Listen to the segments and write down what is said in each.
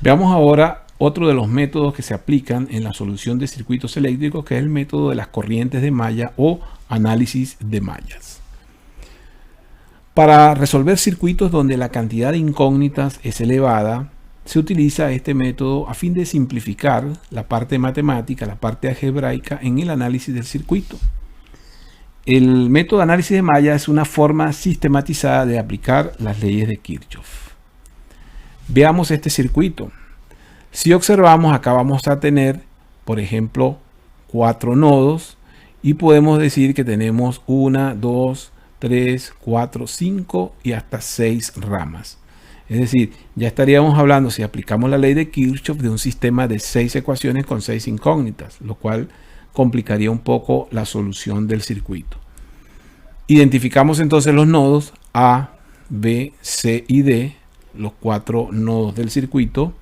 Veamos ahora otro de los métodos que se aplican en la solución de circuitos eléctricos, que es el método de las corrientes de malla o análisis de mallas. Para resolver circuitos donde la cantidad de incógnitas es elevada, se utiliza este método a fin de simplificar la parte matemática, la parte algebraica en el análisis del circuito. El método de análisis de malla es una forma sistematizada de aplicar las leyes de Kirchhoff. Veamos este circuito. Si observamos, acá vamos a tener, por ejemplo, 4 nodos y podemos decir que tenemos 1, 2, 3, 4, 5 y hasta 6 ramas. Es decir, ya estaríamos hablando, si aplicamos la ley de Kirchhoff, de un sistema de 6 ecuaciones con 6 incógnitas, lo cual complicaría un poco la solución del circuito. Identificamos entonces los nodos A, B, C y D, los 4 nodos del circuito.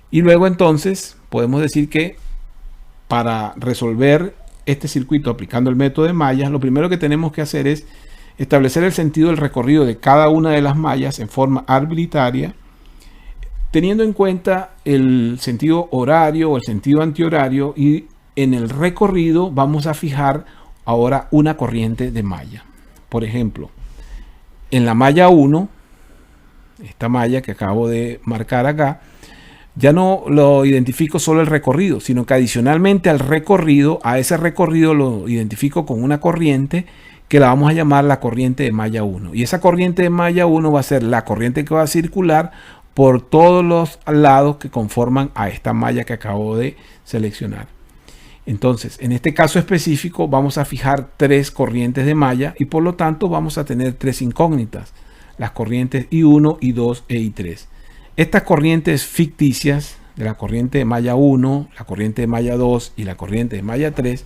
Y luego entonces podemos decir que para resolver este circuito aplicando el método de mallas, lo primero que tenemos que hacer es establecer el sentido del recorrido de cada una de las mallas en forma arbitraria, teniendo en cuenta el sentido horario o el sentido antihorario, y en el recorrido vamos a fijar ahora una corriente de malla. Por ejemplo, en la malla 1, esta malla que acabo de marcar acá, ya no lo identifico solo el recorrido, sino que adicionalmente al recorrido, a ese recorrido lo identifico con una corriente que la vamos a llamar la corriente de malla 1. Y esa corriente de malla 1 va a ser la corriente que va a circular por todos los lados que conforman a esta malla que acabo de seleccionar. Entonces, en este caso específico vamos a fijar 3 corrientes de malla y por lo tanto vamos a tener 3 incógnitas, las corrientes I1, I2 e I3. Estas corrientes ficticias de la corriente de malla 1, la corriente de malla 2 y la corriente de malla 3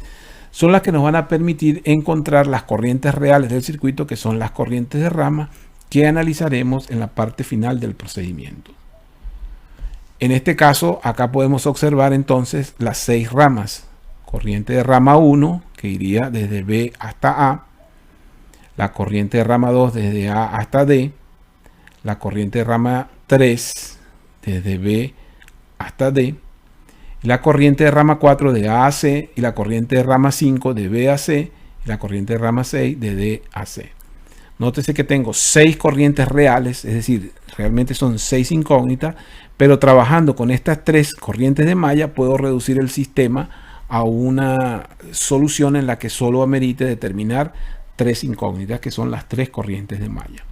son las que nos van a permitir encontrar las corrientes reales del circuito, que son las corrientes de rama, que analizaremos en la parte final del procedimiento. En este caso, acá podemos observar entonces las 6 ramas. Corriente de rama 1, que iría desde B hasta A, la corriente de rama 2 desde A hasta D, la corriente de rama 3 desde B hasta D, la corriente de rama 4 de A a C, y la corriente de rama 5 de B a C, y la corriente de rama 6 de D a C. Nótese que tengo 6 corrientes reales, es decir, realmente son 6 incógnitas, pero trabajando con estas 3 corrientes de malla puedo reducir el sistema a una solución en la que solo amerite determinar 3 incógnitas, que son las 3 corrientes de malla.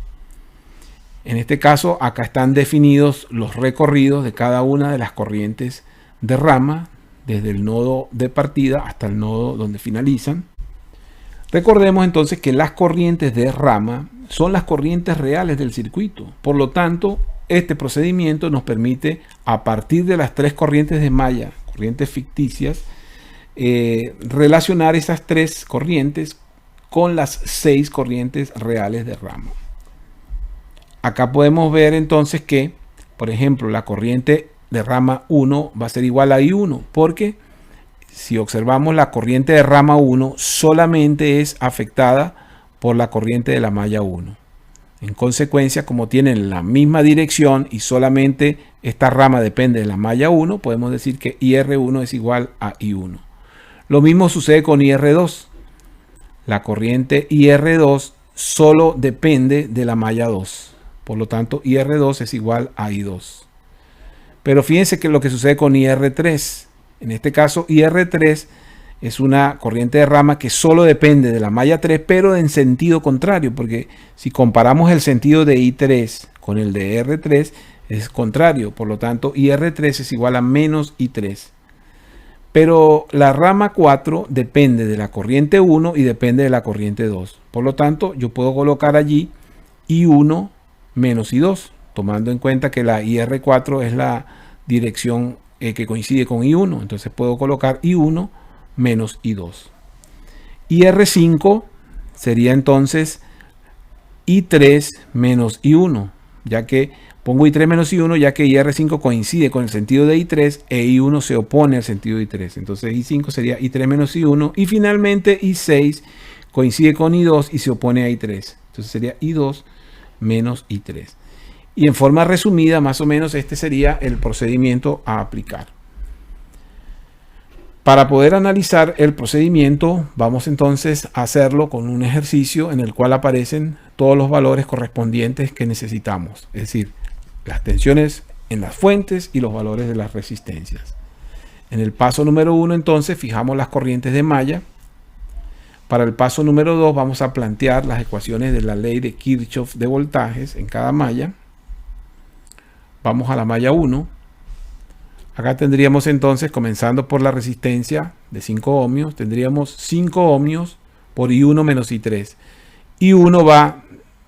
En este caso, acá están definidos los recorridos de cada una de las corrientes de rama, desde el nodo de partida hasta el nodo donde finalizan. Recordemos entonces que las corrientes de rama son las corrientes reales del circuito. Por lo tanto, este procedimiento nos permite, a partir de las 3 corrientes de malla, corrientes ficticias, relacionar esas 3 corrientes con las 6 corrientes reales de rama. Acá podemos ver entonces que, por ejemplo, la corriente de rama 1 va a ser igual a I1, porque si observamos, la corriente de rama 1 solamente es afectada por la corriente de la malla 1. En consecuencia, como tienen la misma dirección y solamente esta rama depende de la malla 1, podemos decir que IR1 es igual a I1. Lo mismo sucede con IR2. La corriente IR2 solo depende de la malla 2. Por lo tanto, IR2 es igual a I2. Pero fíjense que lo que sucede con IR3. En este caso, IR3 es una corriente de rama que solo depende de la malla 3, pero en sentido contrario, porque si comparamos el sentido de I3 con el de R3, es contrario. Por lo tanto, IR3 es igual a menos I3. Pero la rama 4 depende de la corriente 1 y depende de la corriente 2. Por lo tanto, yo puedo colocar allí I1 menos I2, tomando en cuenta que la IR4 es la dirección que coincide con I1. Entonces puedo colocar I1 menos I2. IR5 sería entonces I3 menos I1, ya que pongo I3 menos I1, ya que IR5 coincide con el sentido de I3 e I1 se opone al sentido de I3. Entonces I5 sería I3 menos I1, y finalmente I6 coincide con I2 y se opone a I3. Entonces sería I2 menos I3. Y en forma resumida, más o menos, este sería el procedimiento a aplicar. Para poder analizar el procedimiento, vamos entonces a hacerlo con un ejercicio en el cual aparecen todos los valores correspondientes que necesitamos. Es decir, las tensiones en las fuentes y los valores de las resistencias. En el paso número 1, entonces, fijamos las corrientes de malla. Para el paso número 2, vamos a plantear las ecuaciones de la ley de Kirchhoff de voltajes en cada malla. Vamos a la malla 1. Acá tendríamos entonces, comenzando por la resistencia de 5 ohmios, tendríamos 5 ohmios por I1 menos I3. I1 va,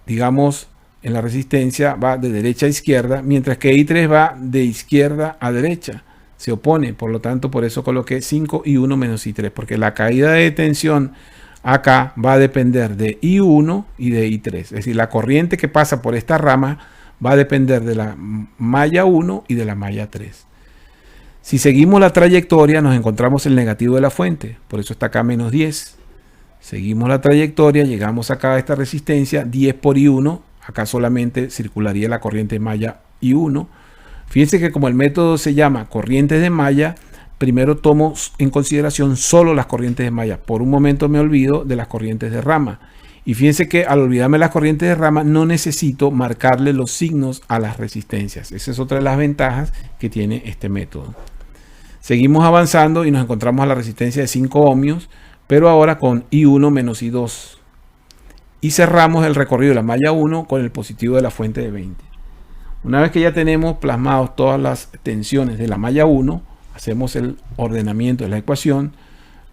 digamos, en la resistencia va de derecha a izquierda, mientras que I3 va de izquierda a derecha. Se opone, por lo tanto, por eso coloqué 5 I1 menos I3, porque la caída de tensión acá va a depender de I1 y de I3. Es decir, la corriente que pasa por esta rama va a depender de la malla 1 y de la malla 3. Si seguimos la trayectoria, nos encontramos el negativo de la fuente, por eso está acá menos 10. Seguimos la trayectoria, llegamos acá a esta resistencia, 10 por I1, acá solamente circularía la corriente de malla I1. Fíjense que como el método se llama corrientes de malla, primero tomo en consideración solo las corrientes de malla. Por un momento me olvido de las corrientes de rama. Y fíjense que al olvidarme de las corrientes de rama no necesito marcarle los signos a las resistencias. Esa es otra de las ventajas que tiene este método. Seguimos avanzando y nos encontramos a la resistencia de 5 ohmios, pero ahora con I1 menos I2. Y cerramos el recorrido de la malla 1 con el positivo de la fuente de 20. Una vez que ya tenemos plasmados todas las tensiones de la malla 1, hacemos el ordenamiento de la ecuación.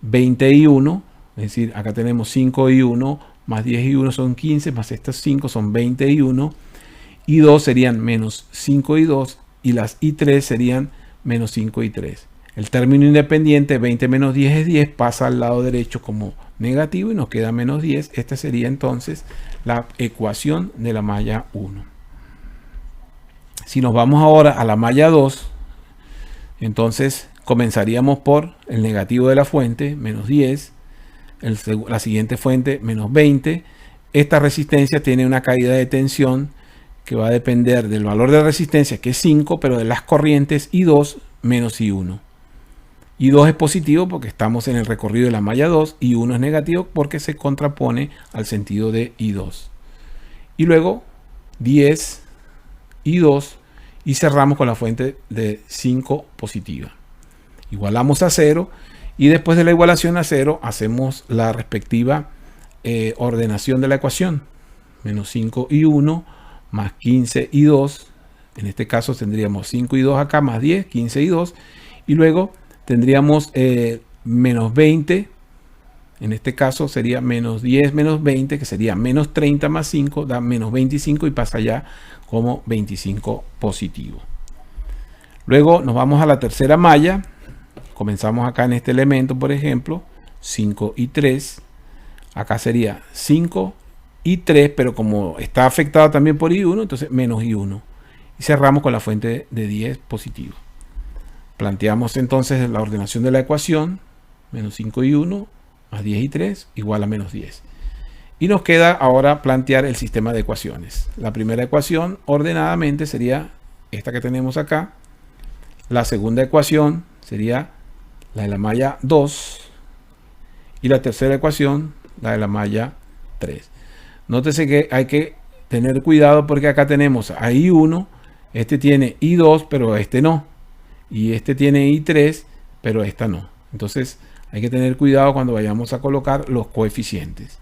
20I1, es decir, acá tenemos 5I1 más 10I1 son 15, más estas 5 son 20I1. I2 serían menos 5I2 y las I3 serían menos 5I3. El término independiente 20 menos 10 es 10, pasa al lado derecho como negativo y nos queda menos 10. Esta sería entonces la ecuación de la malla 1. Si nos vamos ahora a la malla 2, entonces comenzaríamos por el negativo de la fuente, menos 10. La siguiente fuente, menos 20. Esta resistencia tiene una caída de tensión que va a depender del valor de la resistencia, que es 5, pero de las corrientes I2 menos I1. I2 es positivo porque estamos en el recorrido de la malla 2, y I1 es negativo porque se contrapone al sentido de I2. Y luego 10 I2 y cerramos con la fuente de 5 positiva. Igualamos a 0 y después de la igualación a 0 hacemos la respectiva ordenación de la ecuación. Menos 5I1 más 15I2. En este caso tendríamos 5I2 acá más 10, 15I2. Y luego tendríamos menos 20. En este caso sería menos 10 menos 20, que sería menos 30 más 5, da menos 25 y pasa ya como 25 positivo. Luego nos vamos a la tercera malla. Comenzamos acá en este elemento, por ejemplo, 5 y 3. Acá sería 5 y 3, pero como está afectado también por I1, entonces menos I1. Y cerramos con la fuente de 10 positivo. Planteamos entonces la ordenación de la ecuación. Menos 5 y 1 más 10 y 3 igual a menos 10. Y nos queda ahora plantear el sistema de ecuaciones. La primera ecuación ordenadamente sería esta que tenemos acá. La segunda ecuación sería la de la malla 2. Y la tercera ecuación, la de la malla 3. Nótese que hay que tener cuidado porque acá tenemos a I1. Este tiene I2, pero este no. Y este tiene I3, pero esta no. Entonces hay que tener cuidado cuando vayamos a colocar los coeficientes.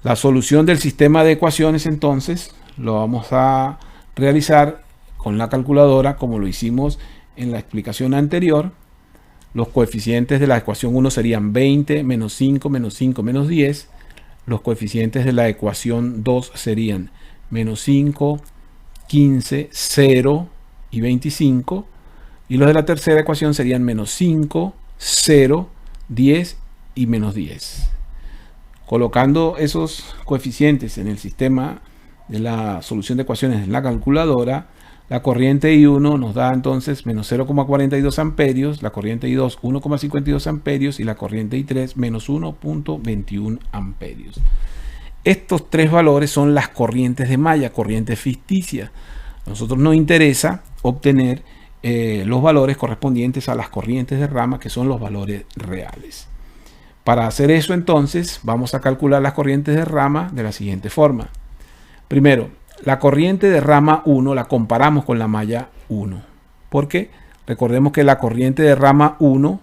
La solución del sistema de ecuaciones entonces lo vamos a realizar con la calculadora como lo hicimos en la explicación anterior. Los coeficientes de la ecuación 1 serían 20, menos 5, menos 5, menos 10. Los coeficientes de la ecuación 2 serían menos 5, 15, 0 y 25. Y los de la tercera ecuación serían menos 5, 0, 10 y menos 10. Colocando esos coeficientes en el sistema de la solución de ecuaciones en la calculadora, la corriente I1 nos da entonces menos 0,42 amperios, la corriente I2 1,52 amperios y la corriente I3 menos 1,21 amperios. Estos tres valores son las corrientes de malla, corrientes ficticias. A nosotros nos interesa obtener los valores correspondientes a las corrientes de rama, que son los valores reales. Para hacer eso, entonces, vamos a calcular las corrientes de rama de la siguiente forma. Primero, la corriente de rama 1 la comparamos con la malla 1. ¿Por qué? Recordemos que la corriente de rama 1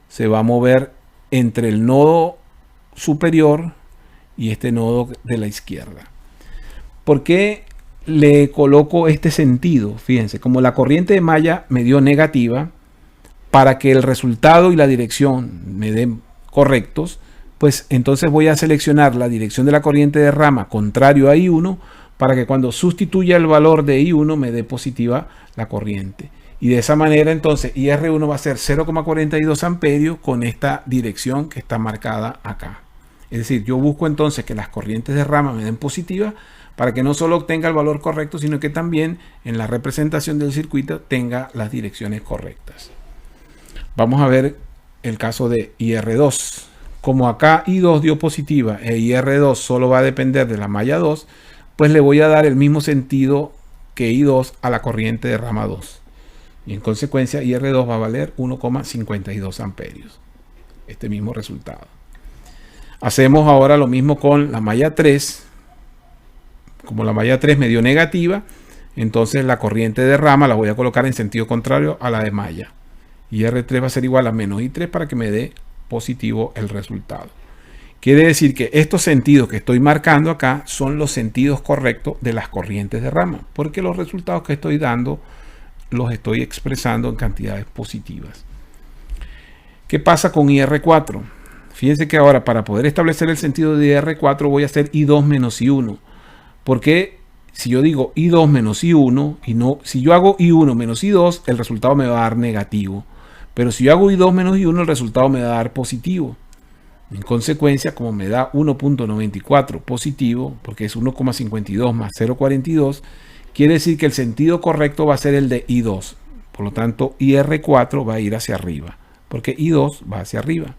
se va a mover entre el nodo superior y este nodo de la izquierda. ¿Por qué le coloco este sentido? Fíjense, como la corriente de malla me dio negativa, para que el resultado y la dirección me den correctos, pues entonces voy a seleccionar la dirección de la corriente de rama contrario a I1, para que cuando sustituya el valor de I1 me dé positiva la corriente. Y de esa manera entonces IR1 va a ser 0,42 amperios con esta dirección que está marcada acá. Es decir, yo busco entonces que las corrientes de rama me den positiva, para que no solo obtenga el valor correcto, sino que también en la representación del circuito tenga las direcciones correctas. Vamos a ver el caso de IR2. Como acá I2 dio positiva e IR2 solo va a depender de la malla 2, pues le voy a dar el mismo sentido que I2 a la corriente de rama 2. Y en consecuencia IR2 va a valer 1,52 amperios. Este mismo resultado. Hacemos ahora lo mismo con la malla 3. Como la malla 3 me dio negativa, entonces la corriente de rama la voy a colocar en sentido contrario a la de malla. IR3 va a ser igual a menos I3 para que me dé positivo el resultado. Quiere decir que estos sentidos que estoy marcando acá son los sentidos correctos de las corrientes de rama, porque los resultados que estoy dando los estoy expresando en cantidades positivas. ¿Qué pasa con IR4? Fíjense que ahora para poder establecer el sentido de IR4 voy a hacer I2 menos I1. Porque si yo digo I2 menos I1, y no, si yo hago I1 menos I2, el resultado me va a dar negativo. Pero si yo hago I2 menos I1, el resultado me va a dar positivo. En consecuencia, como me da 1.94 positivo, porque es 1,52 más 0,42, quiere decir que el sentido correcto va a ser el de I2. Por lo tanto, IR4 va a ir hacia arriba, porque I2 va hacia arriba.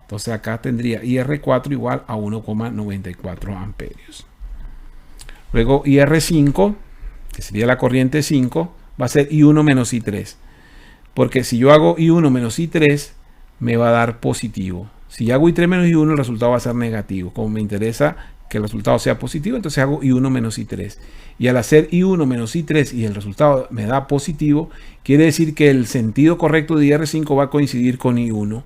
Entonces acá tendría IR4 igual a 1,94 amperios. Luego IR5, que sería la corriente 5, va a ser I1 menos I3. Porque si yo hago I1 menos I3, me va a dar positivo. Si hago I3 menos I1, el resultado va a ser negativo. Como me interesa que el resultado sea positivo, entonces hago I1 menos I3. Y al hacer I1 menos I3 y el resultado me da positivo, quiere decir que el sentido correcto de IR5 va a coincidir con I1.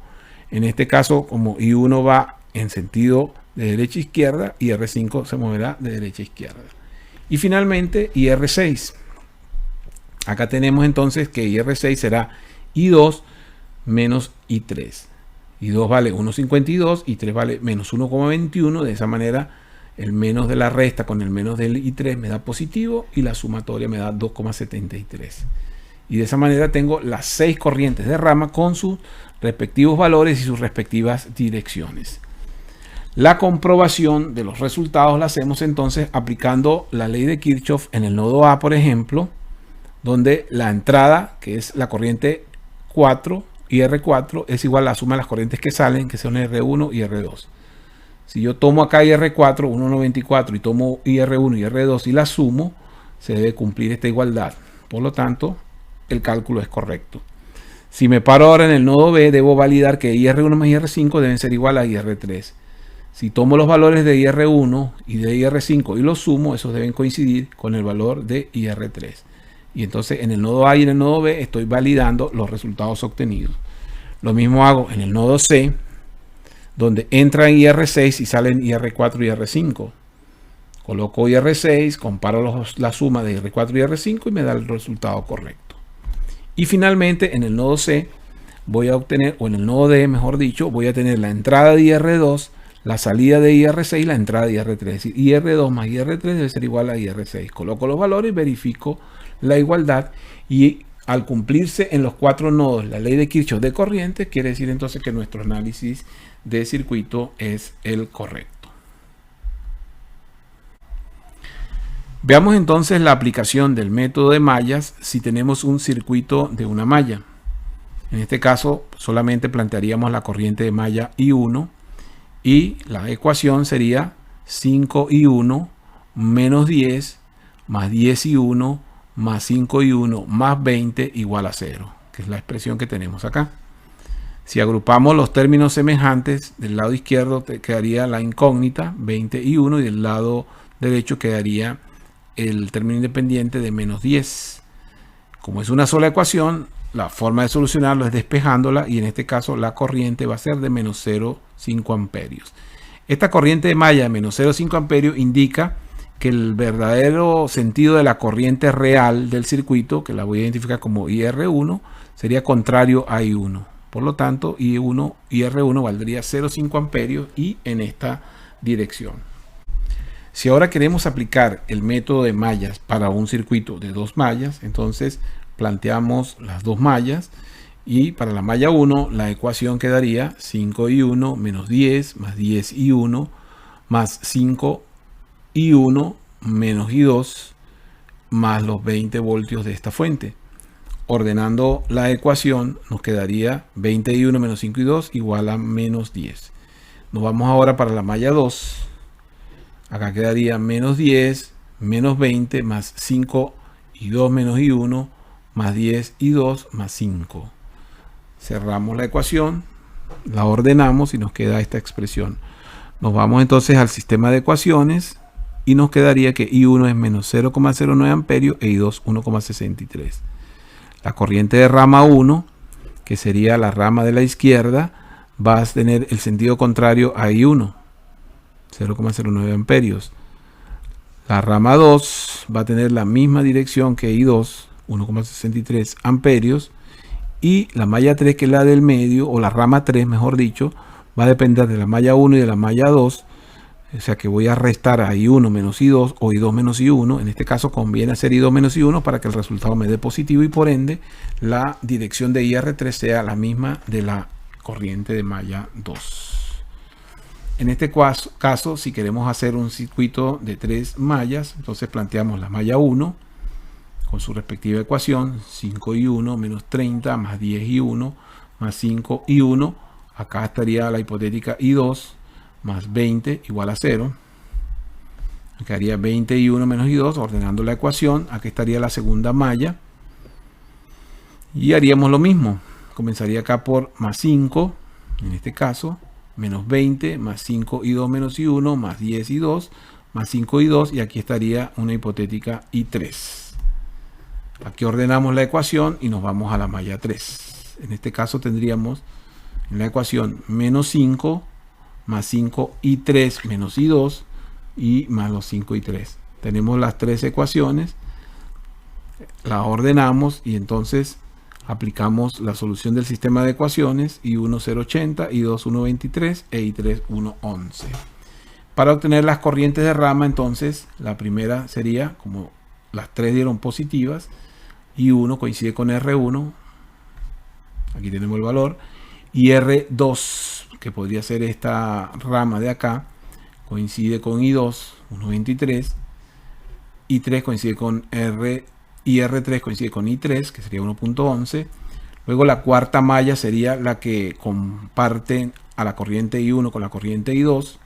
En este caso, como I1 va en sentido de derecha a izquierda, IR5 se moverá de derecha a izquierda. Y finalmente IR6. Acá tenemos entonces que IR6 será I2 menos I3. I2 vale 1,52, I3 vale menos 1,21. De esa manera el menos de la resta con el menos del I3 me da positivo y la sumatoria me da 2,73. Y de esa manera tengo las 6 corrientes de rama con sus respectivos valores y sus respectivas direcciones. La comprobación de los resultados la hacemos entonces aplicando la ley de Kirchhoff en el nodo A, por ejemplo, donde la entrada, que es la corriente 4, IR4, es igual a la suma de las corrientes que salen, que son R1 y R2. Si yo tomo acá IR4, 1,94, y tomo IR1 y R2 y la sumo, se debe cumplir esta igualdad. Por lo tanto, el cálculo es correcto. Si me paro ahora en el nodo B, debo validar que IR1 más IR5 deben ser igual a IR3. Si tomo los valores de IR1 y de IR5 y los sumo, esos deben coincidir con el valor de IR3. Y entonces en el nodo A y en el nodo B estoy validando los resultados obtenidos. Lo mismo hago en el nodo C, donde entran IR6 y salen IR4 y IR5. Coloco IR6, comparo la suma de IR4 y IR5 y me da el resultado correcto. Y finalmente en el nodo C voy a obtener, o en el nodo D mejor dicho, voy a tener la entrada de IR2, la salida de IR6 y la entrada de IR3. Es decir, IR2 más IR3 debe ser igual a IR6. Coloco los valores y verifico la igualdad. Y al cumplirse en los 4 nodos la ley de Kirchhoff de corriente, quiere decir entonces que nuestro análisis de circuito es el correcto. Veamos entonces la aplicación del método de mallas si tenemos un circuito de una malla. En este caso solamente plantearíamos la corriente de malla I1 y la ecuación sería 5 y 1, menos 10, más 10 y 1, más 5 y 1, más 20 igual a 0, que es la expresión que tenemos acá. Si agrupamos los términos semejantes, del lado izquierdo quedaría la incógnita, 20 y 1, y del lado derecho quedaría el término independiente de menos 10. Como es una sola ecuación, la forma de solucionarlo es despejándola, y en este caso la corriente va a ser de menos 0,5 amperios. Esta corriente de malla de menos 0,5 amperios indica que el verdadero sentido de la corriente real del circuito, que la voy a identificar como IR1, sería contrario a I1. Por lo tanto, IR1 valdría 0,5 amperios y en esta dirección. Si ahora queremos aplicar el método de mallas para un circuito de 2 mallas, entonces planteamos las 2 mallas, y para la malla 1 la ecuación quedaría 5 y 1 menos 10 más 10 y 1 más 5 y 1 menos y 2 más los 20 voltios de esta fuente. Ordenando la ecuación nos quedaría 20 y 1 menos 5 y 2 igual a menos 10. Nos vamos ahora para la malla 2. Acá quedaría menos 10 menos 20 más 5 y 2 menos y 1 más 10 y 2 más 5. Cerramos la ecuación, la ordenamos y nos queda esta expresión. Nos vamos entonces al sistema de ecuaciones y nos quedaría que I1 es menos 0,09 amperios e I2 1,63. La corriente de rama 1, que sería la rama de la izquierda, va a tener el sentido contrario a I1, 0,09 amperios. La rama 2 va a tener la misma dirección que I2, 1,63 amperios. Y la malla 3, que es la del medio, o la rama 3, mejor dicho, va a depender de la malla 1 y de la malla 2. O sea que voy a restar a I1 menos I2 o I2 menos I1. En este caso conviene hacer I2 menos I1 para que el resultado me dé positivo, y por ende la dirección de IR3 sea la misma de la corriente de malla 2. En este caso, si queremos hacer un circuito de 3 mallas, entonces planteamos la malla 1 con su respectiva ecuación, 5 y 1 menos 30 más 10 y 1 más 5 y 1. Acá estaría la hipotética I2 más 20 igual a 0. Acá haría 20 y 1 menos I2, ordenando la ecuación. Aquí estaría la segunda malla. Y haríamos lo mismo. Comenzaría acá por más 5, en este caso, menos 20 más 5 y 2 menos I1 más 10 y 2 más 5 y 2. Y aquí estaría una hipotética I3. Aquí ordenamos la ecuación y nos vamos a la malla 3. En este caso tendríamos en la ecuación menos 5 más 5 y 3 menos y 2 y más los 5 y 3. Tenemos las 3 ecuaciones, las ordenamos y entonces aplicamos la solución del sistema de ecuaciones: I1 0,80, I2 1,23 e I3 1,11. Para obtener las corrientes de rama, entonces la primera sería, como las 3 dieron positivas, I1 coincide con R1, aquí tenemos el valor, y R2, que podría ser esta rama de acá, coincide con I2, 1,23, I3 coincide con R, y R3 coincide con I3, que sería 1,11. Luego la cuarta malla sería la que comparte a la corriente I1 con la corriente I2.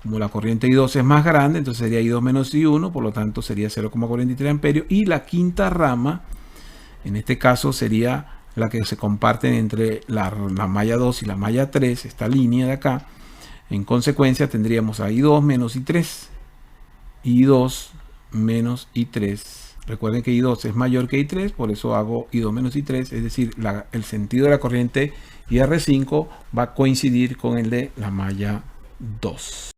Como la corriente I2 es más grande, entonces sería I2 menos I1, por lo tanto sería 0,43 amperios. Y la quinta rama, en este caso, sería la que se comparten entre la malla 2 y la malla 3, esta línea de acá. En consecuencia tendríamos a I2 menos I3, I2 menos I3. Recuerden que I2 es mayor que I3, por eso hago I2 menos I3, es decir, el sentido de la corriente IR5 va a coincidir con el de la malla 2.